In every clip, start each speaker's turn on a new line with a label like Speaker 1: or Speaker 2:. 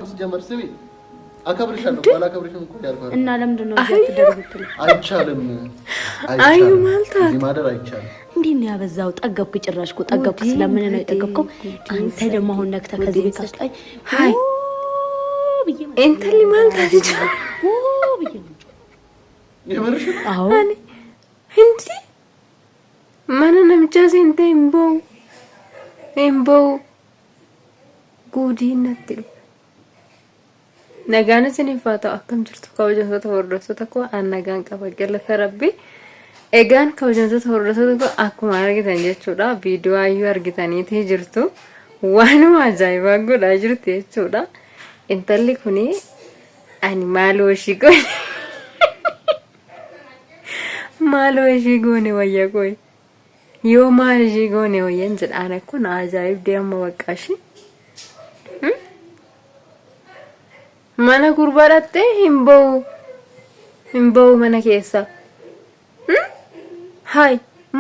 Speaker 1: ሲጀመር ስሚ አከብርሻለሁ ባላከብርሽም እኮ ያልኳት
Speaker 2: እና ለምንድን ነው እያተደረጉት?
Speaker 1: አይቻልም
Speaker 3: አዩ ማልታ
Speaker 1: ማደር አይቻልም።
Speaker 2: እንዴ ነው ያበዛው? ጠገብኩ ጭራሽ እኮ ጠገብኩ። ስለምን ነው የጠገብከው? አንተ ደግሞ አሁን ነክተህ ከዚህ ቤት አስጣኝ።
Speaker 3: ሃይ እንት ሊማልታ ይችላል
Speaker 2: ብዬ ነው
Speaker 1: የመረሽ?
Speaker 2: አዎ
Speaker 3: እንዴ ማንንም ጃዜ እንደ እምቦ ጉዲ ነጥሉ nagaana sinifaata akkam jirtu kabajamtoota hordoftoota koo nagaan qaba galata rabbi egaan kabajamtoota hordoftoota koo akkuma argitan jechuudha viidiyoo ayyuu argitaniitii jirtu waanuma ajaa'ibaa godhaa jirti jechuudha intalli kuni ani maaloo ishii goone wayya koy yoo maal ishii goone wayyan jedhaan kun ajaa'ibdee amma waqqaashi mana gurbadhatte himboo mana keessa hay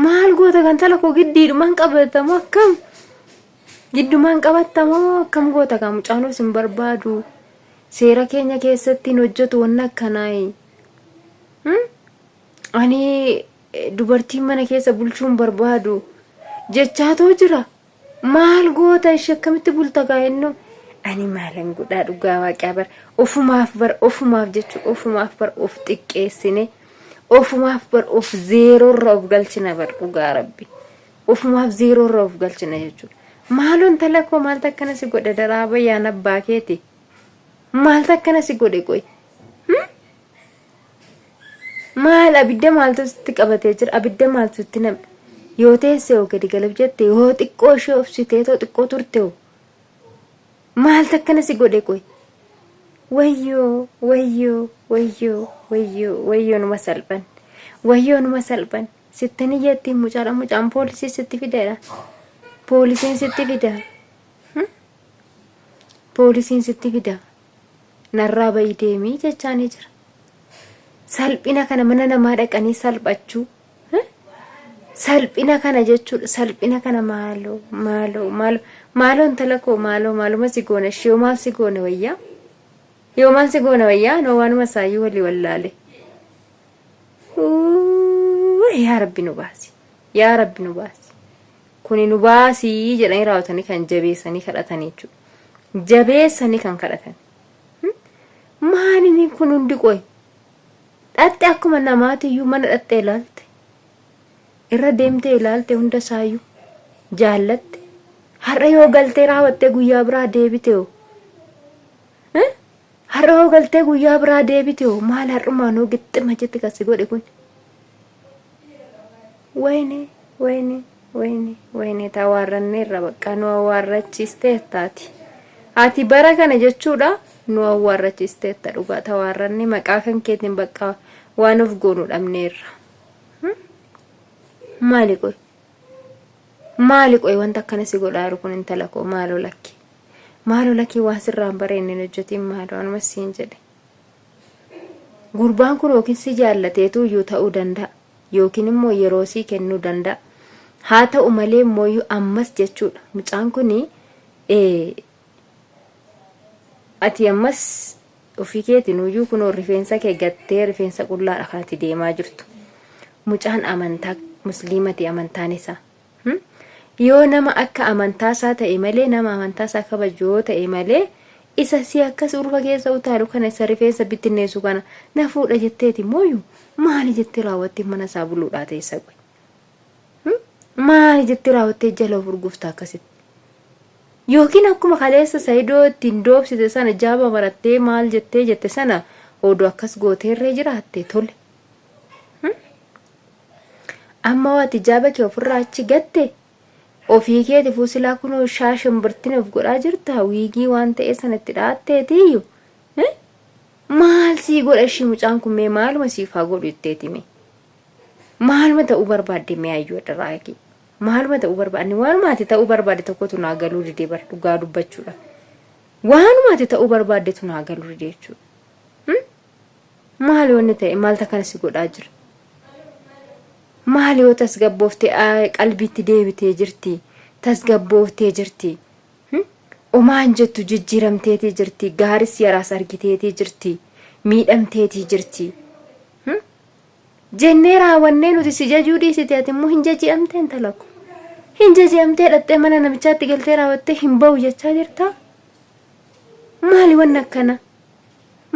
Speaker 3: maal goota kan tala ko giddiidhumaan qabatamo akkam giddumaan qabatamo akkam goota kan mucaanoo sin barbaadu seera keenya keessatti hojjetu wanna akkanaayi ani dubartiin mana keessa bulchuun barbaadu jechaatoo jira maal goota ishee akkamitti bulta gaa'enno ani maalan godhaa dhugaa waaqaa bar ofumaaf jechu ofumaaf bar of xiqqeessine ofumaaf bar of zeero irra of galchina bar dhugaa rabbi ofumaaf zeero irra of galchina jechu maalon talakoo maal takkana si godhe daraaba yaan abbaa keeti maal takkana si godhe qoy maal abidda maaltu sitti qabatee jira abidda maaltu sitti nam yoo teessee oo gadi galab jette yoo xiqqoo ishee obsitee too xiqqoo turte oo maal takkana si godhe qoy wayyo numa salphan sittani yetti mucaan poolisii sitti fideera poolisiin sitti fida narraa bayi deemii jechaanii jira salphina kana mana namaa dhaqanii salphachuu salphina kana jechuudha salphina kana maaloo talakoo maaloo masigoone shiyoomaan sigoone wayyaa yoomaan sigoone wayyaa no waanuma saayyuu walii wallaale yaa rabbi nu baasi kuni nu baasi jedhanii raawwatanii kan jabeessanii kadhatanii jechuudha jabeessanii kan kadhatan maaliin kun hundi qoy dhatte akkuma namaatiyyuu mana dhatte ilaalte irra deemtee ilaalte hunda saayyuu jaallatte har'a yoo galtee raawwattee guyyaa biraa deebitee har'a yoo galtee guyyaa biraa deebitee maal har'umaan hoo gixxima jetti kasi godhe kun wayne tawaarranne irra bakka nu awwaarrachiistee taati ati bara kana jechuudha nu awwaarrachiistee ta dhugaa tawaarranne maqaa kan keetiin bakka waan of goonu dhabneerra maali qoy wanta akkana si godhaaru kun intala koo maaloo lakki waan sirraan bareenne hojjetiin maaloo anuma siin jedhe gurbaan kun yookiin si jaallateetu iyyuu ta'uu danda'a yookiin immoo yeroo sii kennuu danda'a haa ta'u malee immoo ammas jechuudha mucaan kun ati ammas ofii keetiin iyyuu kun rifeensa kee gattee rifeensa qullaa dhakaati deemaa jirtu mucaan amantaa musliimati amantaan isaa yoo nama akka amantaa isaa ta'e malee nama amantaa isaa kabajoo ta'e malee isa si akkas urfa keessa utaalu kana isa rifeensa bittinneessu kana na fuudha jetteeti mooyu maali jettee raawwattee mana isaa buluudhaa teessa qoy maali jettee raawwattee jala furguftaa akkasitti yookiin akkuma kaleessa saayidoo ittiin doobsite sana jaaba marattee maal jette sana odoo akkas gooteerree jiraatte tole amma waati jaaba kee ofirraa achi gatte ofii keeti fuusilaa kunoo shaashambirtiin of godhaa jirta wiigii waan ta'e sanatti dhaatteetiyyuu maal sii godha ishii mucaan kun mee maaluma siifaa godhu itteetime maaluma ta'uu barbaadde mee ayyuu daraaki maaluma ta'uu barbaadde waanuma ati ta'uu barbaadde tokkotu naa galuu didee bar dhugaa dubbachuudha waanuma ati ta'uu barbaaddetu naa galuu didee jechuudha maali wanni ta'e maal takkan si godhaa jira maali yoo tasgabbooftee qalbiitti deebitee jirti tasgabbooftee jirti omaan jettu jijjiiramteetii jirti gaaris yaraas argiteetii jirti miidhamteetii jirti jennee raawwannee nuti si jajuu dhiisite ati immoo hin jaji'amtee intala ko hin jaji'amtee dhattee mana namichaatti galtee raawwattee hin ba'u jechaa jirta maali wanna akkana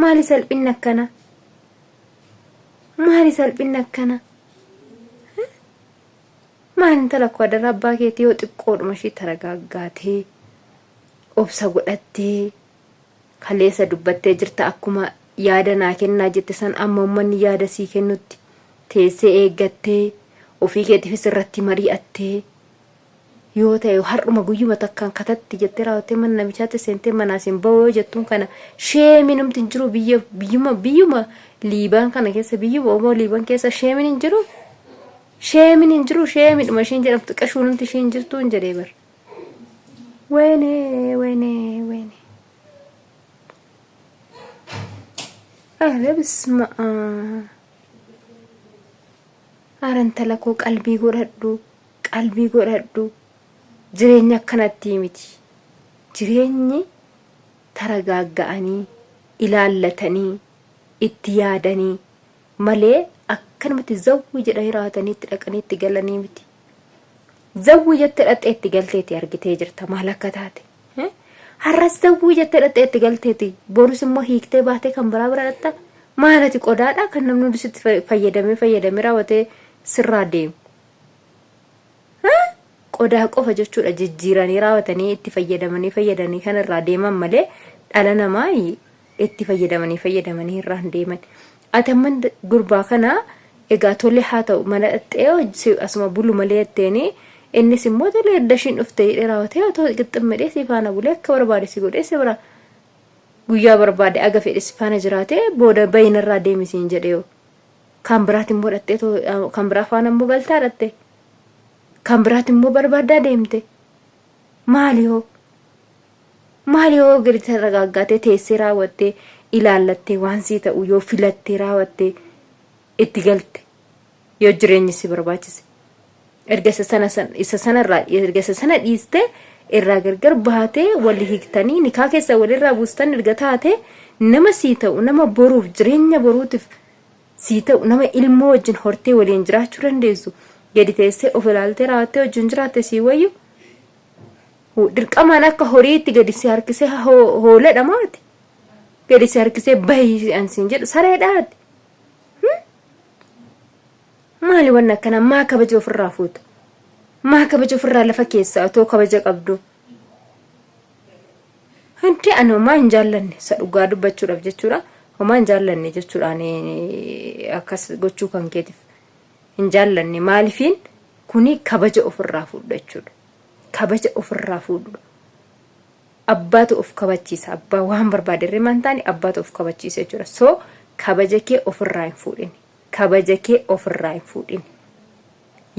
Speaker 3: maali salphinna akkana maali salphinna akkana maali intala ko adara abbaa keetii yoo xiqqoodhuma ishii taragaaggaatee obsa godhattee kaleessa dubbattee jirta akkuma yaada naa kennaa jette san amma ummanni yaada sii kennutti teessee eeggattee ofii keetiifis irratti mari'attee yoo ta'e har'uma guyyuma takkaan katatti jettee raawwattee mana namichaatti seentee manaas hin ba'u yoo jettuun kana sheemiin numti hin jiru biyyuma liibaan kana keessa biyyuma omoo liibaan keessa sheemiin hin jiru sheemiidhuma ishiin jedhamtu qashuu numti ishiin jirtu hin jedhee bar wayne أهلا بسمع أرنت لكو قلبي قردو جريني كانت ميتي جريني ترغاغاني إلالتني اتيادني مالي أكنمت زوجي دايراتني تلقني تقلني ميتي زوجت رأت قلتي أرجتي جرت مالكتاتي harras dawwii jettee dhattee itti galteeti borus immoo hiiktee baatee kan biraa bira dhatta maalati qodaadha kan namni dusitti fayyadamee raawwatee sirraa deemu qodaa qofa jechuudha jijjiiranii raawwatanii itti fayyadamanii kan irraa deeman malee dhala namaa itti fayyadamanii irraa hin deeman atamman gurbaa kana egaa tolle haa ta'u mana dhattee asuma bulu malee jetteeni innis immoo tolee dashiin dhuftee raawwatee otoo qixxammadhee si faana bulee akka barbaade si godhee si bira guyyaa barbaade aga fedhe si faana jiraatee booda bayinarraa deemisiin jedhee kan biraat immoo dhattee kan biraa faana immoo galtaa dhatte kan biraat immoo barbaadaa deemte maali hoo gadi taragaaggaatee teessee raawwattee ilaallattee waan sii ta'u yoo filattee raawwattee itti galte yoo jireenyi si barbaachise erga isa sana dhiiste irraa gargar baatee walii hiiktanii nikaa keessa walirraa buustan erga taate nama sii ta'u nama boruuf jireenya boruutiif sii ta'u nama ilmoo wajjin hortee waliin jiraachuu dandeessu gadi teessee of ilaaltee raawwattee wajjin jiraatte sii wayyu dirqamaan akka horiitti gadi si harkisee hooledha maati gadi si harkisee bahii ansiin jedhu sareedhaati maali wanna akkana maa kabaja ofirraa fuutu maa kabaja ofirraa lafa keessa otoo kabaja qabdu hanti ana homaa hin jaallanne sa dhugaa dubbachuudhaaf jechuudha homaa hin jaallanne jechuudhaan akkas gochuu kan keetiif hin jaallanne maalifiin kuni kabaja ofirraa fuudha jechuudha kabaja ofirraa fuudha abbaatu of kabachiisa abbaa waan barbaade riman taani abbaatu of kabachiisa jechuudha so kabaja kee ofirraa hin fuudhin kabaja kee ofirraa hin fuudhin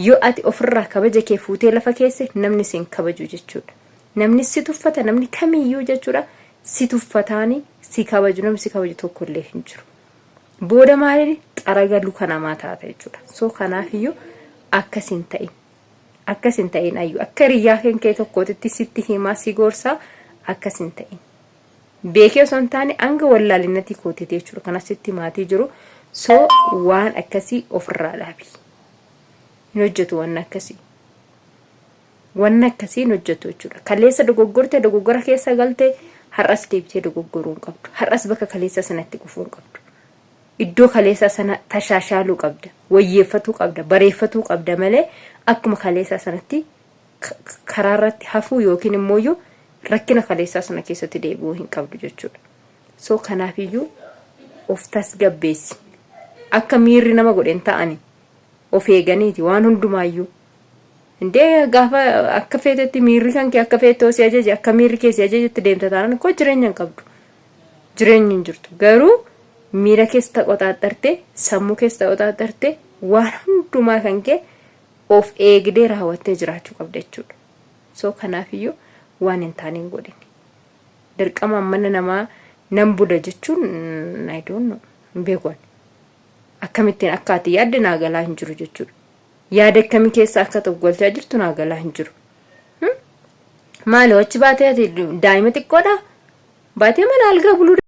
Speaker 3: yoo ati ofirraa kabaja kee fuutee lafa keesse namni sin kabaju jechuudha namni si tuffata namni kamiyyuu jechuudha si tuffataani si kabaju namni si kabaju tokkollee hin jiru booda maali xaragalu kanamaa taata jechuudha so kanaafiyyuu akkasin ta'in ayyu akka riyaa kee tokkootitti sitti himaa si gorsaa akkasin ta'in beekee osoo hin taane anga wallaalinati kootite jechuudha kanasitti maatii jiru so waan akkasii ofirraa dhaabi hin hojjetu waan akkasii hin hojjetu jechuudha kaleessa dogoggora keessa galte har'as deebitee dogoggoruu hin qabdu har'as bakka kaleessa sanatti kufuu hin qabdu iddoo kaleessa sana tashaashaaluu qabda wayyeeffatuu qabda bareeffatuu qabda malee akkuma kaleessa sanatti karaarratti hafuu yookiin immoo rakkina kaleessa sana keessatti deebi'uu hin qabdu jechuudha so kanaafiyyuu of tasgabbeessi akka miirri nama godhen ta'ani of eeganiiti waan hundumaayyuu indee gaafa akka feetetti miirri kan kee akka feetoo si ajaje akka miirri kee si ajajetti deemta taanaan ko jireenya hin qabdu jireenyi hin jirtu garuu miira keessa qoxaaxarte sammuu keessa qoxaaxarte waan hundumaa kan kee of eegdee raawwattee jiraachuu qabda jechuudha so kanaafiyyuu waan hin taane hin godhin dirqama mana namaa nan buda jechuun I don't know beekon akkamittiin akka ati yaadde naagalaa hin jiru jechuudha yaada akkamii keessa akka tokko galchaa jirtu naagalaa hin jiru Maali wachi baatee ati daa'ima xiqqoodha? Baatee mana algaa buluu